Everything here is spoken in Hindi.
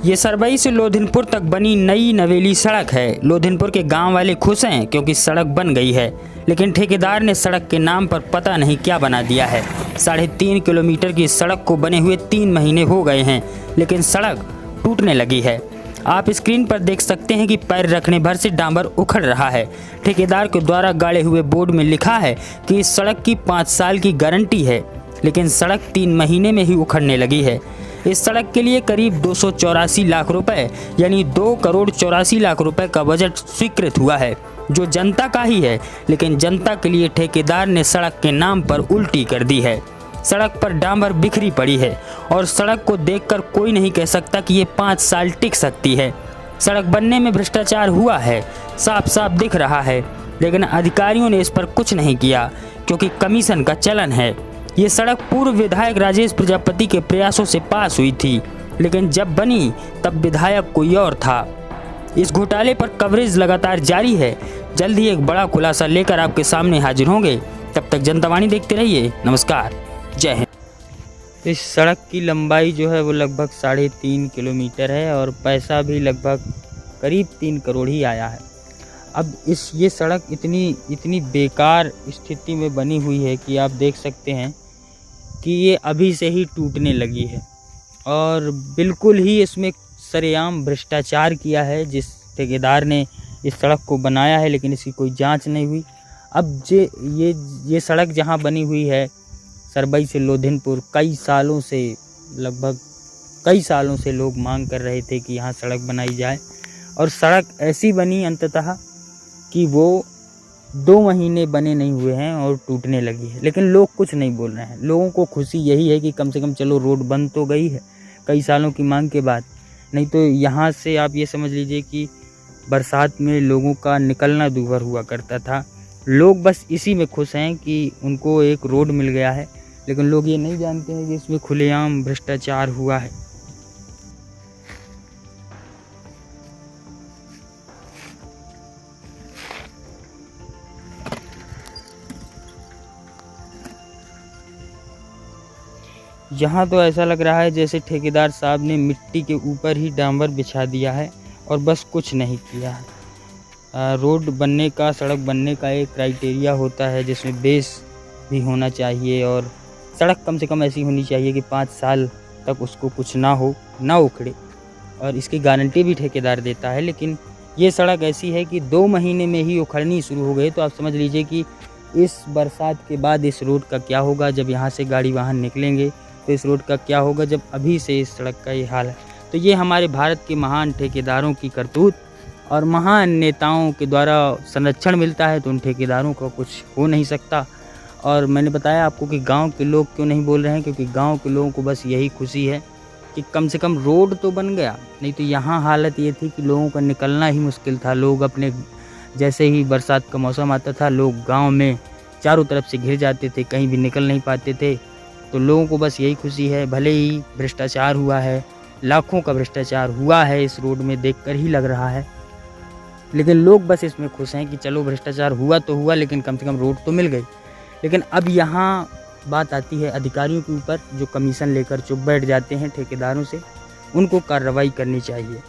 ये सरबई से लोधनपुर तक बनी नई नवेली सड़क है। लोधनपुर के गांव वाले खुश हैं क्योंकि सड़क बन गई है, लेकिन ठेकेदार ने सड़क के नाम पर पता नहीं क्या बना दिया है। 3.5 किलोमीटर की सड़क को बने हुए 3 महीने हो गए हैं, लेकिन सड़क टूटने लगी है। आप स्क्रीन पर देख सकते हैं कि पैर रखने भर से डांबर उखड़ रहा है। ठेकेदार के द्वारा गाड़े हुए बोर्ड में लिखा है कि इस सड़क की 5 साल की गारंटी है, लेकिन सड़क 3 महीने में ही उखड़ने लगी है। इस सड़क के लिए करीब 284 लाख रुपए यानी 2 करोड़ 84 लाख रुपए का बजट स्वीकृत हुआ है, जो जनता का ही है, लेकिन जनता के लिए ठेकेदार ने सड़क के नाम पर उल्टी कर दी है। सड़क पर डांबर बिखरी पड़ी है और सड़क को देखकर कोई नहीं कह सकता कि ये 5 साल टिक सकती है। सड़क बनने में भ्रष्टाचार हुआ है, साफ साफ दिख रहा है, लेकिन अधिकारियों ने इस पर कुछ नहीं किया क्योंकि कमीशन का चलन है। ये सड़क पूर्व विधायक राजेश प्रजापति के प्रयासों से पास हुई थी, लेकिन जब बनी तब विधायक कोई और था। इस घोटाले पर कवरेज लगातार जारी है। जल्द ही एक बड़ा खुलासा लेकर आपके सामने हाजिर होंगे। तब तक जनता वाणी देखते रहिए। नमस्कार, जय हिंद। इस सड़क की लंबाई जो है वो लगभग 3.5 किलोमीटर है और पैसा भी लगभग करीब 3 करोड़ ही आया है। अब ये सड़क इतनी बेकार स्थिति में बनी हुई है कि आप देख सकते हैं कि ये अभी से ही टूटने लगी है और बिल्कुल ही इसमें सरेआम भ्रष्टाचार किया है जिस ठेकेदार ने इस सड़क को बनाया है, लेकिन इसकी कोई जांच नहीं हुई। अब ये सड़क जहां बनी हुई है सरबई से लोधनपुर, लगभग कई सालों से लोग मांग कर रहे थे कि यहाँ सड़क बनाई जाए और सड़क ऐसी बनी अंततः कि वो 2 महीने बने नहीं हुए हैं और टूटने लगी है, लेकिन लोग कुछ नहीं बोल रहे हैं। लोगों को खुशी यही है कि कम से कम चलो रोड बन तो गई है कई सालों की मांग के बाद, नहीं तो यहाँ से आप ये समझ लीजिए कि बरसात में लोगों का निकलना दूभर हुआ करता था। लोग बस इसी में खुश हैं कि उनको एक रोड मिल गया है, लेकिन लोग ये नहीं जानते हैं कि इसमें खुलेआम भ्रष्टाचार हुआ है। यहाँ तो ऐसा लग रहा है जैसे ठेकेदार साहब ने मिट्टी के ऊपर ही डांबर बिछा दिया है और बस कुछ नहीं किया है। रोड बनने का, सड़क बनने का एक क्राइटेरिया होता है जिसमें बेस भी होना चाहिए और सड़क कम से कम ऐसी होनी चाहिए कि 5 साल तक उसको कुछ ना हो, ना उखड़े, और इसकी गारंटी भी ठेकेदार देता है। लेकिन ये सड़क ऐसी है कि 2 महीने में ही उखड़नी शुरू हो गई। तो आप समझ लीजिए कि इस बरसात के बाद इस रोड का क्या होगा। जब यहाँ से गाड़ी वाहन निकलेंगे तो इस रोड का क्या होगा, जब अभी से इस सड़क का ये हाल है। तो ये हमारे भारत के महान ठेकेदारों की करतूत और महान नेताओं के द्वारा संरक्षण मिलता है, तो उन ठेकेदारों का कुछ हो नहीं सकता। और मैंने बताया आपको कि गांव के लोग क्यों नहीं बोल रहे हैं, क्योंकि गांव के लोगों को बस यही खुशी है कि कम से कम रोड तो बन गया, नहीं तो यहाँ हालत ये थी कि लोगों का निकलना ही मुश्किल था। लोग अपने, जैसे ही बरसात का मौसम आता था, लोग गाँव में चारों तरफ से घिर जाते थे, कहीं भी निकल नहीं पाते थे। तो लोगों को बस यही खुशी है। भले ही भ्रष्टाचार हुआ है, लाखों का भ्रष्टाचार हुआ है, इस रोड में देखकर ही लग रहा है, लेकिन लोग बस इसमें खुश हैं कि चलो भ्रष्टाचार हुआ तो हुआ, लेकिन कम से कम रोड तो मिल गई। लेकिन अब यहाँ बात आती है अधिकारियों के ऊपर, जो कमीशन लेकर चुप बैठ जाते हैं ठेकेदारों से। उनको कार्रवाई करनी चाहिए।